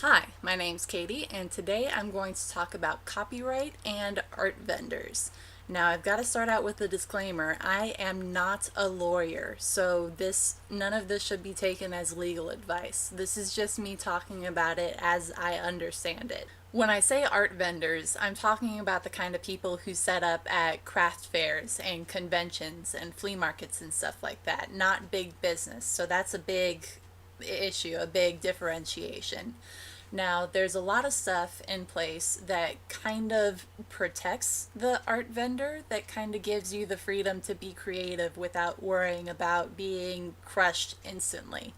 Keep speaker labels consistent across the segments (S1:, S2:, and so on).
S1: Hi, my name's Katie, and today I'm going to talk about copyright and art vendors. Now, I've got to start out with a disclaimer. I am not a lawyer, so none of this should be taken as legal advice. This is just me talking about it as I understand it. When I say art vendors, I'm talking about the kind of people who set up at craft fairs and conventions and flea markets and stuff like that, not big business. So that's a big issue, a big differentiation. Now, there's a lot of stuff in place that kind of protects the art vendor, that kind of gives you the freedom to be creative without worrying about being crushed instantly.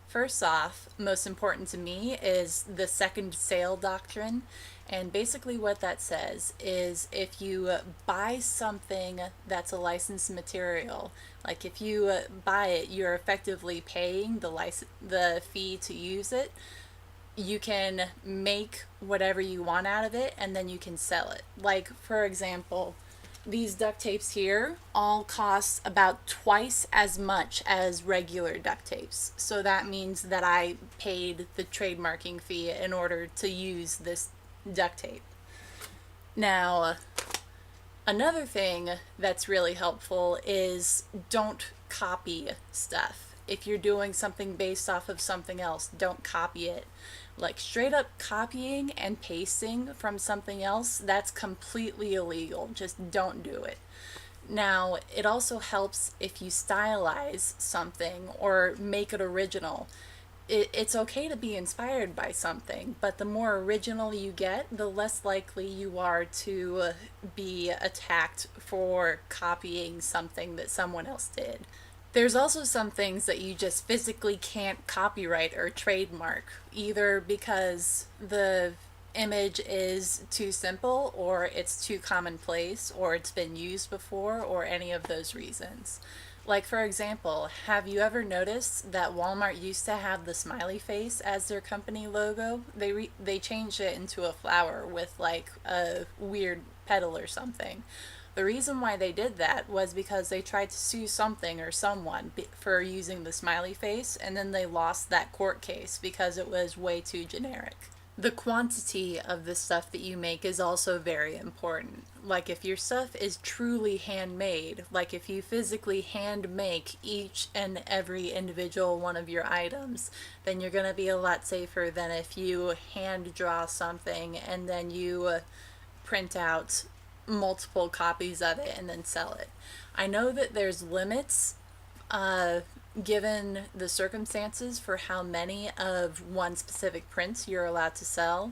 S1: First off, most important to me is the second sale doctrine. And basically, what that says is if you buy something that's a licensed material, like if you buy it, you're effectively paying the fee to use it. You can make whatever you want out of it and then you can sell it. Like, for example, these duct tapes here all cost about twice as much as regular duct tapes. So that means that I paid the trademarking fee in order to use this duct tape. Now, another thing that's really helpful is don't copy stuff. If you're doing something based off of something else, don't copy it. Like straight up copying and pasting from something else, that's completely illegal. Just don't do it. Now, it also helps if you stylize something or make it original. It's okay to be inspired by something, but the more original you get, the less likely you are to be attacked for copying something that someone else did. There's also some things that you just physically can't copyright or trademark, either because the image is too simple, or it's too commonplace, or it's been used before, or any of those reasons. Like, for example, have you ever noticed that Walmart used to have the smiley face as their company logo? They changed it into a flower with like a weird petal or something. The reason why they did that was because they tried to sue something or someone for using the smiley face, and then they lost that court case because it was way too generic. The quantity of the stuff that you make is also very important. Like, if your stuff is truly handmade, like if you physically hand make each and every individual one of your items, then you're going to be a lot safer than if you hand draw something and then you print out multiple copies of it and then sell it. I know that there's limits uh, given the circumstances for how many of one specific print you're allowed to sell,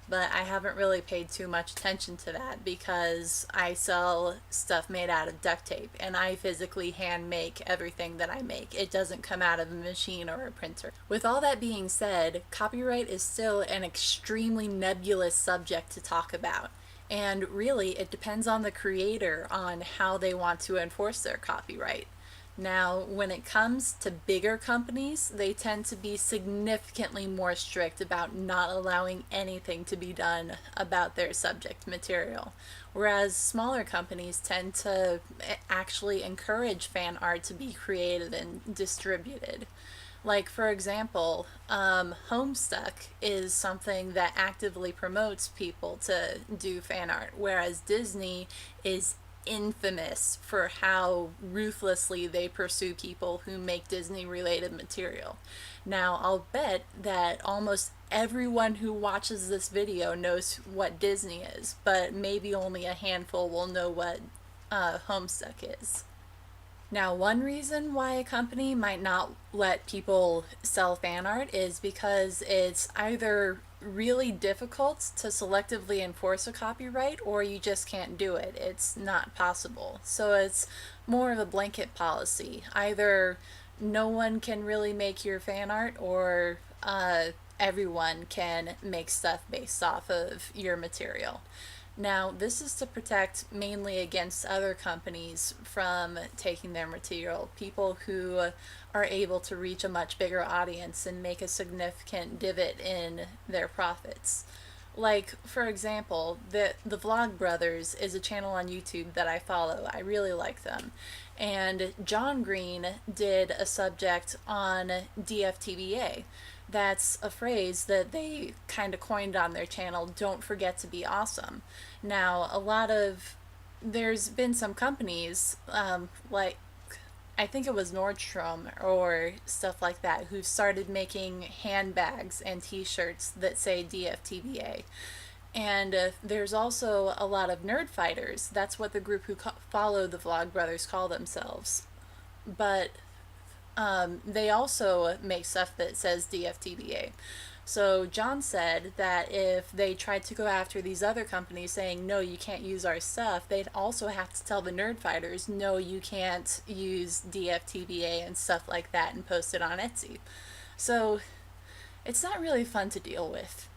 S1: but I haven't really paid too much attention to that because I sell stuff made out of duct tape and I physically hand make everything that I make. It doesn't come out of a machine or a printer. With all that being said, copyright is still an extremely nebulous subject to talk about. And really, it depends on the creator on how they want to enforce their copyright. Now, when it comes to bigger companies, they tend to be significantly more strict about not allowing anything to be done about their subject material. Whereas smaller companies tend to actually encourage fan art to be created and distributed. Like, for example, Homestuck is something that actively promotes people to do fan art, whereas Disney is infamous for how ruthlessly they pursue people who make Disney related material. Now, I'll bet that almost everyone who watches this video knows what Disney is, but maybe only a handful will know what Homestuck is. Now, one reason why a company might not let people sell fan art is because it's either really difficult to selectively enforce a copyright or you just can't do it. It's not possible. So it's more of a blanket policy. Either no one can really make your fan art, or everyone can make stuff based off of your material. Now, this is to protect mainly against other companies from taking their material, people who are able to reach a much bigger audience and make a significant divot in their profits. Like, for example, the Vlog Brothers is a channel on YouTube that I follow. I really like them. And John Green did a subject on DFTBA. That's a phrase that they kind of coined on their channel, don't forget to be awesome. Now, there's been some companies, like I think it was Nordstrom or stuff like that, who started making handbags and t-shirts that say DFTBA. And there's also a lot of nerd fighters. That's what the group who follow the Vlogbrothers call themselves. But they also make stuff that says DFTBA. So John said that if they tried to go after these other companies saying, no, you can't use our stuff, they'd also have to tell the nerd fighters, no, you can't use DFTBA and stuff like that and post it on Etsy. So it's not really fun to deal with.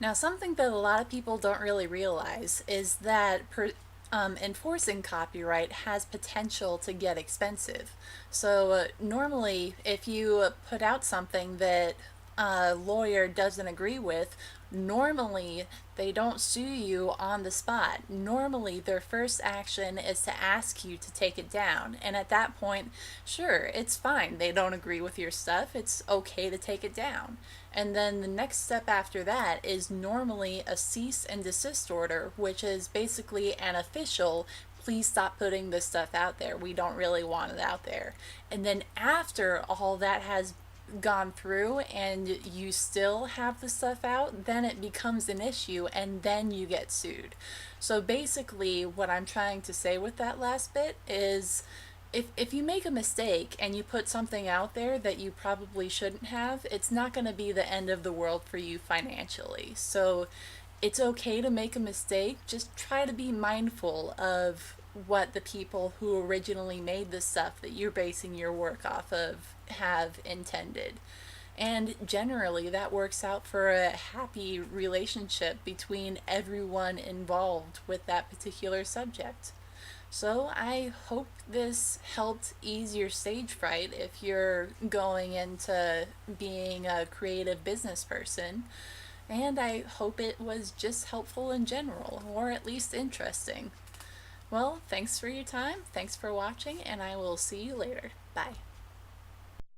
S1: Now, something that a lot of people don't really realize is that enforcing copyright has potential to get expensive. So normally, if you put out something that a lawyer doesn't agree with, normally they don't sue you on the spot. Normally their first action is to ask you to take it down. And at that point, sure, it's fine. They don't agree with your stuff. It's okay to take it down. And then the next step after that is normally a cease and desist order, which is basically an official, please stop putting this stuff out there. We don't really want it out there. And then after all that has gone through and you still have the stuff out, then it becomes an issue and then you get sued. So basically what I'm trying to say with that last bit is if you make a mistake and you put something out there that you probably shouldn't have, it's not going to be the end of the world for you financially. So it's okay to make a mistake. Just try to be mindful of what the people who originally made the stuff that you're basing your work off of have intended. And generally, that works out for a happy relationship between everyone involved with that particular subject. So I hope this helped ease your stage fright if you're going into being a creative business person. And I hope it was just helpful in general, or at least interesting. Well, thanks for your time, thanks for watching, and I will see you later. Bye.